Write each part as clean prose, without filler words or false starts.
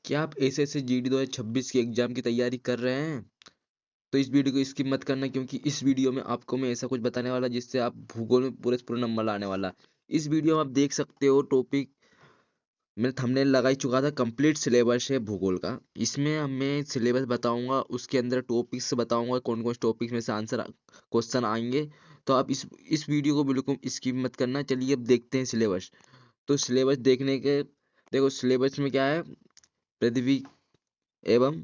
क्या आप SSC GD 2026 की एग्जाम की तैयारी कर रहे हैं? तो इस वीडियो को स्किप मत करना, क्योंकि इस वीडियो में आपको मैं ऐसा कुछ बताने वाला जिससे आप भूगोल में पूरे से पूरे नंबर लाने वाला। इस वीडियो में आप देख सकते हो टॉपिक मैंने थंबनेल लगा ही चुका था, कंप्लीट सिलेबस है भूगोल का। इसमें मैं सिलेबस बताऊंगा, उसके अंदर टॉपिक्स बताऊंगा कौन कौन से टॉपिक्स में से आंसर क्वेश्चन आएंगे। तो आप इस वीडियो को बिल्कुल स्किप मत करना। चलिए अब देखते हैं सिलेबस। तो सिलेबस देखने के देखो, सिलेबस में क्या है, पृथ्वी एवं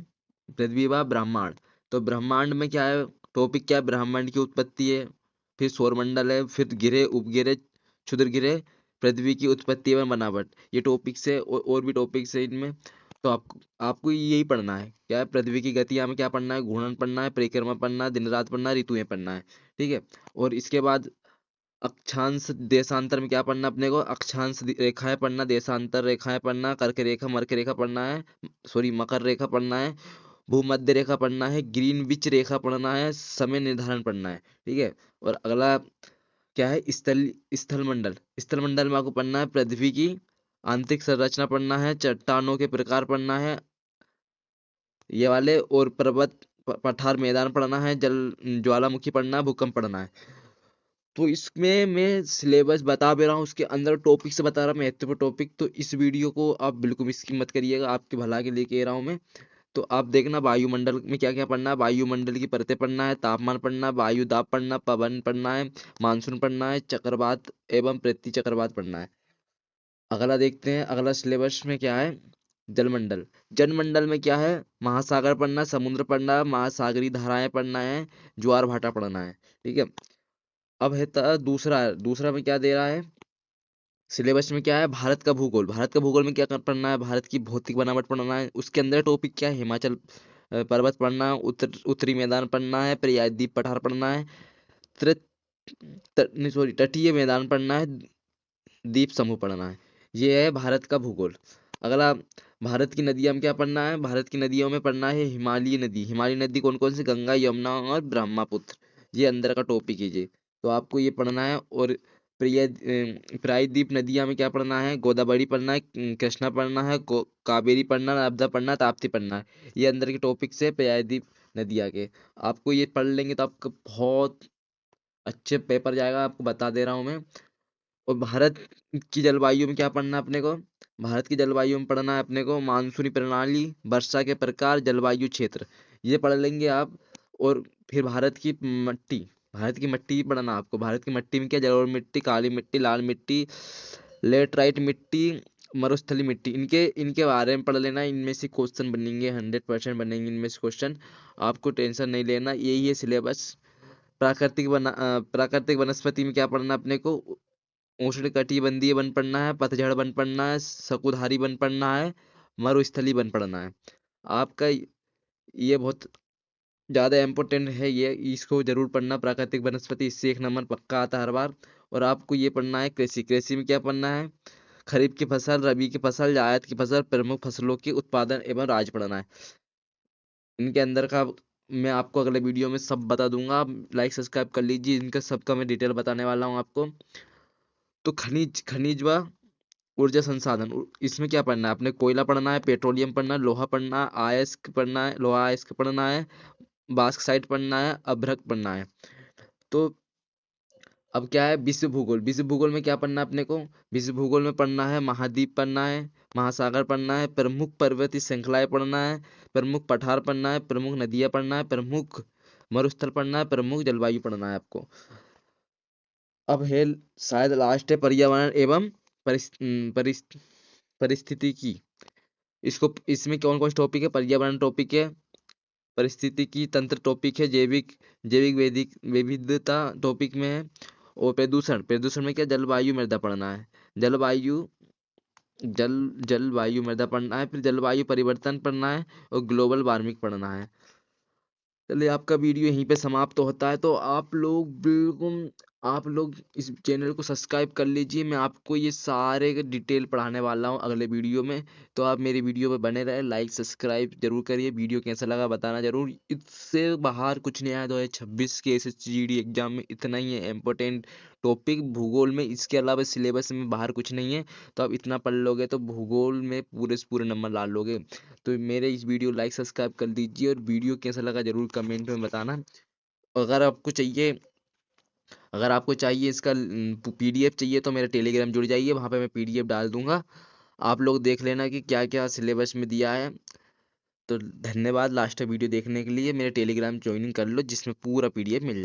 पृथ्वी व ब्रह्मांड। तो ब्रह्मांड में क्या है, टॉपिक क्या है, ब्रह्मांड की उत्पत्ति है, फिर सौरमंडल है, फिर गिरह उपगिरह क्षुद्र गिरह, पृथ्वी की उत्पत्ति एवं बनावट, ये टॉपिक्स है। और भी टॉपिक्स है इनमें। तो आपको यही पढ़ना है, क्या है, पृथ्वी की गति में क्या पढ़ना है, घूर्णन पढ़ना है, परिक्रमा पढ़ना है, दिन रात पढ़ना है, ऋतुएं पढ़ना है। ठीक है। और इसके बाद अक्षांश देशांतर में क्या पढ़ना है अपने को, अक्षांश रेखाएं पढ़ना, देशांतर रेखाएं पढ़ना, कर्क रेखा मर्क रेखा पढ़ना है, सॉरी मकर रेखा पढ़ना है, भूमध्य रेखा पढ़ना है, ग्रीनविच रेखा पढ़ना है, समय निर्धारण पढ़ना है। ठीक है। और अगला क्या है, स्थल मंडल में आपको पढ़ना है पृथ्वी की आंतरिक संरचना पढ़ना है, चट्टानों के प्रकार पढ़ना है ये वाले, और पर्वत पठार मैदान पढ़ना है, जल ज्वालामुखी पढ़ना है, भूकंप पढ़ना है। तो इसमें मैं सिलेबस बता भी रहा हूँ, उसके अंदर टॉपिक से बता रहा हूँ, महत्वपूर्ण टॉपिक। तो इस वीडियो को आप बिल्कुल मिस मत करिएगा, आपके भला के लिए कह रहा हूँ मैं। तो आप देखना, वायुमंडल में क्या क्या पढ़ना है, वायुमंडल की परतें पढ़ना है, तापमान पढ़ना है, वायु दाब पढ़ना, पवन पढ़ना है, मानसून पढ़ना है, चक्रवात एवं प्रति चक्रवात पढ़ना है। अगला देखते हैं, अगला सिलेबस में क्या है, जलमंडल। जलमंडल में क्या है, महासागर पढ़ना है, समुद्र पढ़ना है, महासागरीय धाराएं पढ़ना है, ज्वार भाटा पढ़ना है। ठीक है। अब है दूसरा दूसरा में क्या दे रहा है, सिलेबस में क्या है, भारत का भूगोल। भारत का भूगोल में क्या पढ़ना है, भारत की भौतिक बनावट पढ़ना है। उसके अंदर टॉपिक क्या है, हिमाचल पर्वत पढ़ना है, उत्तरी मैदान पढ़ना है, प्रायद्वीप पठार पढ़ना है, त्रि नहीं सॉरी तटीय मैदान पढ़ना है, द्वीप समूह पढ़ना है। ये है भारत का भूगोल। अगला, भारत की नदियां में क्या पढ़ना है, भारत की नदियों में पढ़ना है हिमालय नदी। हिमालय नदी कौन कौन सी, गंगा यमुना और ब्रह्मपुत्र, ये अंदर का टॉपिक है ये। तो आपको ये पढ़ना है। और प्रायद्वीप नदियां में क्या पढ़ना है, गोदावरी पढ़ना है, कृष्णा पढ़ना है, कावेरी पढ़ना है, नर्मदा पढ़ना है, ताप्ती पढ़ना है। ये अंदर के टॉपिक्स है प्रायद्वीप नदियां के। आपको ये पढ़ लेंगे तो आपका बहुत अच्छे पेपर जाएगा, आपको बता दे रहा हूँ मैं। और भारत की जलवायु में क्या पढ़ना है अपने को, भारत की जलवायु में पढ़ना है अपने को मानसूनी प्रणाली, वर्षा के प्रकार, जलवायु क्षेत्र, ये पढ़ लेंगे आप। और फिर मट्टी भारत की मिट्टी भी पढ़ना आपको। भारत की मिट्टी में क्या, जलोढ़ मिट्टी, काली मिट्टी, लाल मिट्टी, लेटराइट मिट्टी, मरुस्थलीय मिट्टी, इनके इनके बारे में पढ़ लेना। इनमें से क्वेश्चन बनेंगे, 100% बनेंगे इनमें से क्वेश्चन, आपको टेंशन नहीं लेना। यही है सिलेबस। प्राकृतिक वनस्पति में क्या पढ़ना अपने को, उष्णकटिबंधीय वन पढ़ना है, पतझड़ वन पढ़ना है, शकुधारी वन पढ़ना है, मरुस्थलीय वन पढ़ना है। आपका ये बहुत ज्यादा इम्पोर्टेंट है, ये इसको जरूर पढ़ना, प्राकृतिक वनस्पति, इससे एक नंबर पक्का आता है हर बार। और आपको ये पढ़ना है कृषि। कृषि में क्या पढ़ना है, खरीफ की फसल, रबी की फसल, जायद की फसल, प्रमुख फसलों के उत्पादन एवं राज्य पढ़ना है। इनके अंदर का मैं आपको अगले वीडियो में सब बता दूंगा, आप लाइक सब्सक्राइब कर लीजिए, इनका सबका मैं डिटेल बताने वाला हूँ आपको। तो खनिज व ऊर्जा संसाधन, इसमें क्या पढ़ना है अपने, कोयला पढ़ना है, पेट्रोलियम पढ़ना है, लोहा पढ़ना है, अयस्क पढ़ना है, लोहा अयस्क पढ़ना है, बाक्साइट पढ़ना है, अभ्रक पढ़ना है। तो अब क्या है, विश्व भूगोल। विश्व भूगोल में क्या पढ़ना है अपने को, विश्व भूगोल में पढ़ना है महाद्वीप पढ़ना है, महासागर पढ़ना है, प्रमुख पर्वतीय श्रृंखलाएं पढ़ना है, प्रमुख पठार पढ़ना है, प्रमुख नदियां पढ़ना है, प्रमुख मरुस्थल पढ़ना है, प्रमुख जलवायु पढ़ना है आपको। अब है शायद लास्ट है, पर्यावरण एवं परिस्थिति की। इसको इसमें कौन कौन से टॉपिक है, पर्यावरण टॉपिक है, परिस्थिति की तंत्र टॉपिक है, जैविक जैविक वैदिक विविधता टॉपिक में है। और प्रदूषण, प्रदूषण में क्या, जलवायु मृदा पढ़ना है, जलवायु जलवायु मृदा पढ़ना है, फिर जलवायु परिवर्तन पढ़ना है, और ग्लोबल वार्मिंग पढ़ना है। चलिए आपका वीडियो यहीं पे समाप्त होता है। तो आप लोग बिल्कुल आप लोग इस चैनल को सब्सक्राइब कर लीजिए। मैं आपको ये सारे डिटेल पढ़ाने वाला हूँ अगले वीडियो में। तो आप मेरी वीडियो पे बने रहे, लाइक सब्सक्राइब जरूर करिए। वीडियो कैसा लगा बताना जरूर। इससे बाहर कुछ नहीं आया 2026 के SSGD एग्जाम में, इतना ही है इम्पोर्टेंट टॉपिक भूगोल में। इसके अलावा सिलेबस में बाहर कुछ नहीं है। तो आप इतना पढ़ लोगे तो भूगोल में पूरे से पूरे नंबर ला लोगे। तो मेरे इस वीडियो लाइक सब्सक्राइब कर दीजिए और वीडियो कैसा लगा जरूर कमेंट में बताना। अगर आपको चाहिए इसका PDF चाहिए तो मेरे टेलीग्राम जुड़ जाइए, वहाँ पे मैं PDF डाल दूंगा। आप लोग देख लेना कि क्या क्या सिलेबस में दिया है। तो धन्यवाद लास्ट वीडियो देखने के लिए। मेरे टेलीग्राम ज्वाइनिंग कर लो जिसमें पूरा PDF मिल जाए।